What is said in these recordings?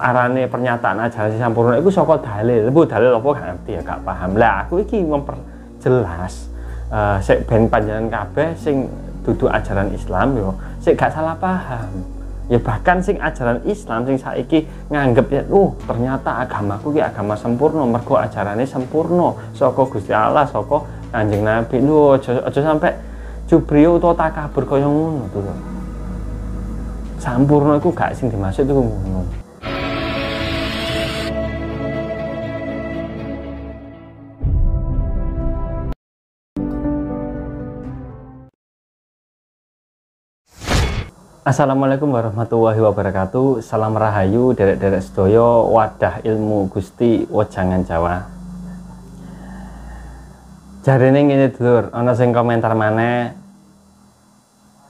arane pernyataan ajaran sing sampurna iku saka dalil. Bu dalil apa gak ngerti ya, gak paham. Lah aku iki memperjelas sik ben panjenengan kabeh sing dudu ajaran Islam yo sik gak salah paham. Ya bahkan sing ajaran Islam sing saiki nganggep ya ternyata agamaku ki agama sempurna mergo ajarane sempurna saka Gusti Allah, saka Kanjeng Nabi. Lho aja sampai cubrio utawa takabur kaya ngono to. Sampurna iku gak sing dimaksud iku ngono. Assalamualaikum warahmatullahi wabarakatuh. Salam rahayu derek-derek sedaya wadah ilmu Gusti Wejangan Jawa. Jarene ngene dulur, ana sing komentar maneh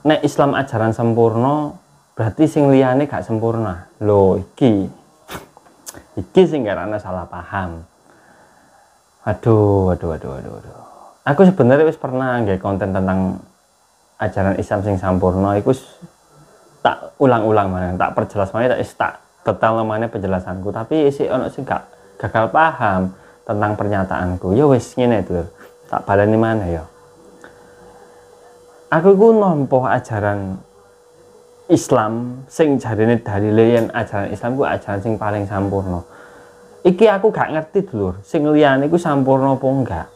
nek Islam ajaran sempurna berarti sing liyane gak sempurna. Lho iki sing karena salah paham. Aduh. Aku sebenarnya wis pernah nggak konten tentang ajaran Islam sing sampurna iku tak ulang-ulang mana, tak perjelas mana, tak detail mana penjelasanku, tapi isi ono sing gak gagal paham tentang pernyataanku. Ya wis ngene itu, tak baleni mana ya. Aku ku nampa ajaran Islam sing jarine dalile yen ajaran Islam ku ajaran sing paling sampurna. Iki aku gak ngerti dulur, sing liyane ku sampurna apa enggak.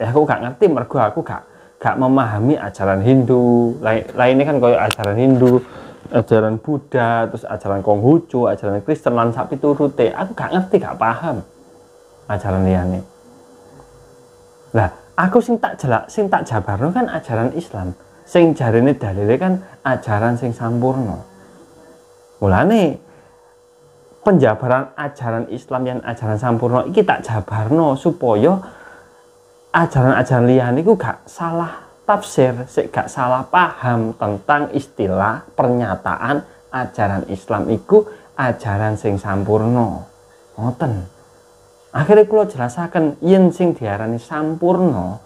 Ya aku gak ngerti mergo aku gak memahami ajaran Hindu. Lainnya kan koyo ajaran Hindu, ajaran Buddha, terus ajaran Konghucu, ajaran Kristen lan sak piturute. Aku gak ngerti, gak paham ajaran liyane. Lah, aku sing tak jabarno kan ajaran Islam. Sing jarine dalile kan ajaran sing sampurna. Mulane penjabaran ajaran Islam yang ajaran sampurna iki tak jabarno supaya ajaran-ajaran liyane iku gak salah tafsir, gak salah paham tentang istilah pernyataan ajaran Islam iku ajaran sing sampurna. Ngoten. Akhirnya kula jelasaken yen sing diarani sampurna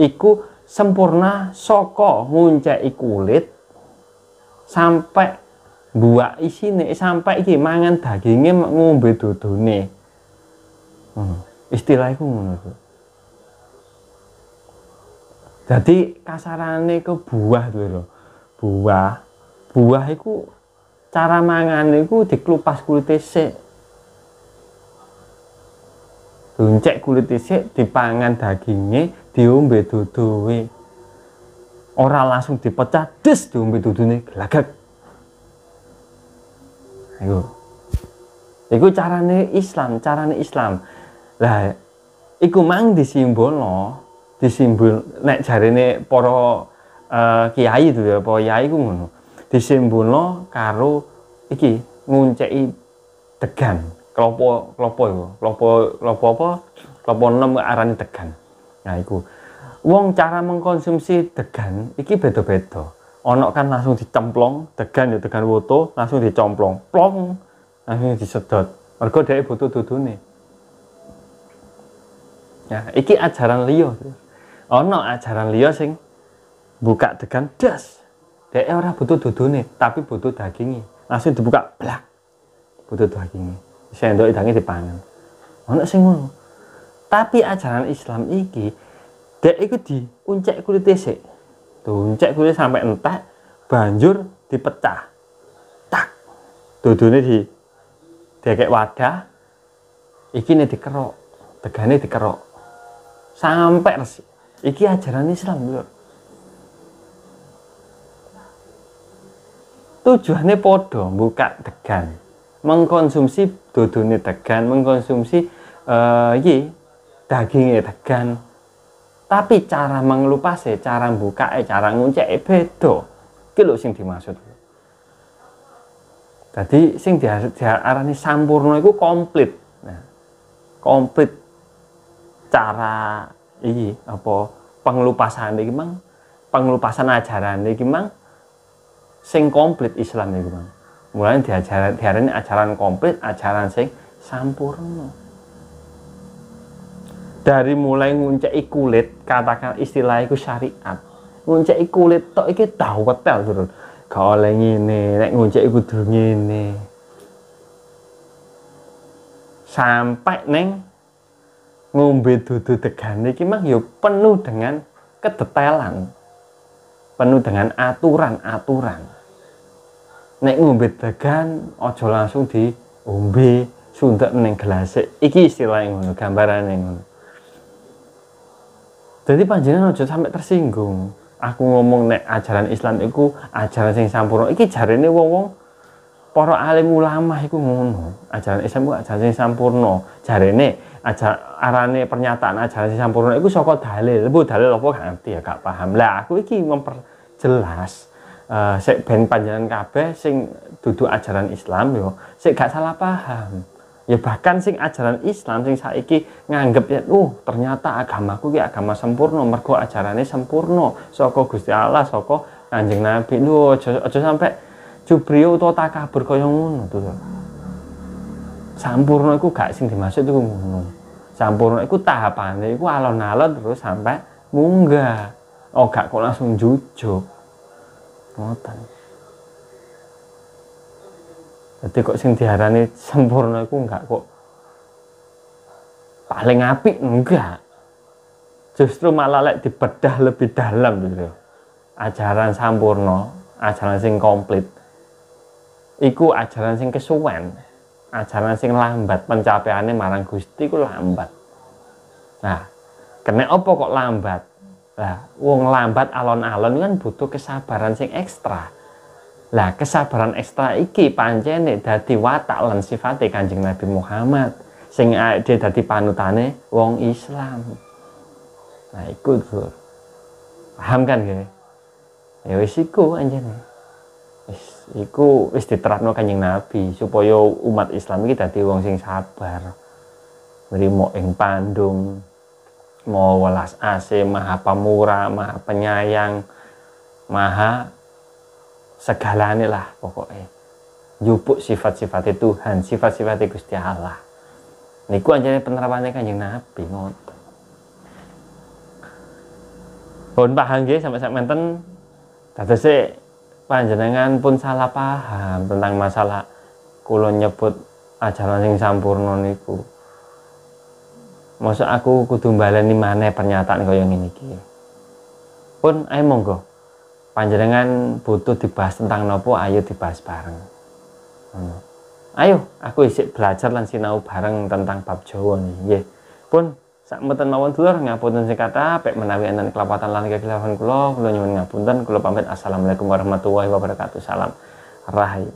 iku sempurna saka ngunceki kulit sampai buak isine, sampai iki mangan daginge ngombe dodone. Istilah iku ngono. Jadi kasarane ke buah lho. Buah iku cara mangan iku diklupas kulite sik. Duncek kulite sik, dipangan daginge, diombe dodowe. Ora langsung dipecah des diombe dodone glagak. Iku carane Islam. Lah iku mang disimbolno nek jarene para kiai itu ya, para yai ku ngono. Disimbolno karo iki ngunceki degan, klopo apa? Klopo enem arane degan. Nah iku. Wong cara mengkonsumsi degan iki beda-beda. Ana kan langsung dicemplong, degan ya degan woto, langsung dicomplong, plong, langsung disedot. Mergo dhek butuh dudune. Ya, iki ajaran liya. Ono ajaran liya sing buka degan das. Dhek ora butuh dudune, tapi butuh daginge. Langsung dibuka blak. Butuh daginge. Sendok idange dipangan. Ono sing ngono. Tapi ajaran Islam iki dhek iku diuncek kulite sik. Diuncek kulit sampai entek, banjur dipecah. Tak. Dudune dikek wadah. Iki ne dikerok. Degane dikerok. Sampai resik. Iki ajaran Islam lho. Tujuannya podo buka degan, mengkonsumsi dodone degan, mengkonsumsi iki dagingnya degan. Tapi cara mengelupase, cara buka, cara nguncek beda. Iki lho sing dimaksud. Jadi sing diarani sampurna iku komplit. Nah, komplit cara iki apa pengelupasan iki mang, pengelupasan ajaran iki mang sing komplit Islam iki mang. Mulane diarani ajaran komplit, ajaran sing sampurna. Dari mulai ngunceki kulit, katakan istilah iku syariat. Ngunceki kulit tok iki dawetel terus. Gak oleh ngene, nek ngunceki kudu ngene. sampai neng ngombe dudu degane iki mah ya penuh dengan kedetailan, penuh dengan aturan-aturan. Nek ngombe degan aja langsung diombe, sundek ning gelas. Iki istilah ngono, gambarane ngono. Jadi panjenengan aja sampai tersinggung. Aku ngomong nek ajaran Islam iku ajaran sing sampurna. Iki jarene wong-wong para alim ulama iku ngono. Ajaran Islam iku ajaran sing sampurna. Jarene arane pernyataan ajaran sing sampurna iku saka dalil. Bu dalil apa gak ngerti ya, gak paham. Lah aku iki memperjelas sik ben panjenengan kabeh sing dudu ajaran Islam yo sik gak salah paham. Ya bahkan sing ajaran Islam sing saiki nganggep ya ternyata agamaku ki agama sempurna mergo ajarane sempurna saka Gusti Allah, saka Kanjeng Nabi. Lho aja sampai jubrio utawa takabur kaya ngono to. Sampurna iku gak sing dimaksud iku ngono. Sampurna iku tahapane iku alon-alon terus sampai munggah. Oh gak kok langsung jujuk. Ngoten. Jadi kok sing diarani sempurna iku enggak kok paling apik, enggak. Justru malah lek dibedah lebih dalam gitu. Ajaran sampurna, ajaran sing komplit. Iku ajaran sing kesuwen. Ajaran sing lambat, pencapaiane marang Gusti iku lambat. Nah, kena apa kok lambat? Lah, wong lambat alon-alon kan butuh kesabaran sing ekstra. Lah, kesabaran ekstra iki pancene dadi watak lan sifate Kanjeng Nabi Muhammad sing dia dadi panutane wong Islam. Nah, iku tuh. Paham kan nggih? Ya wis iku anjene. Iku wis diterapno Kanjeng Nabi supaya umat Islam iki dadi wong sing sabar. Nrimo ing pandung, mau welas asih, maha pamurah, maha penyayang, maha segalane lah pokoknya. Njupuk sifat-sifat Tuhan, sifat-sifat Gusti Allah. Niku anjane penerapannya Kanjeng Nabi ngoten. Pun paham nggih sampai menten dadose panjenengan pun salah paham tentang masalah kula nyebut ajaran sing sampurna niku. Masa aku kudu baleni maneh pernyataan kaya ngene iki. Pun ayo monggo. Panjenengan butuh dibahas tentang nopo, ayo dibahas bareng. Ayo, aku isik belajar lan sinau bareng tentang bab Jawa nggih. Pun sakmeten mawon dulur ngapunten sing kathah pek menawi enten kelapatan lan kekhilafan kula nyuwun ngapunten. Kula pamit. Assalamualaikum warahmatullahi wabarakatuh. Salam rahayu.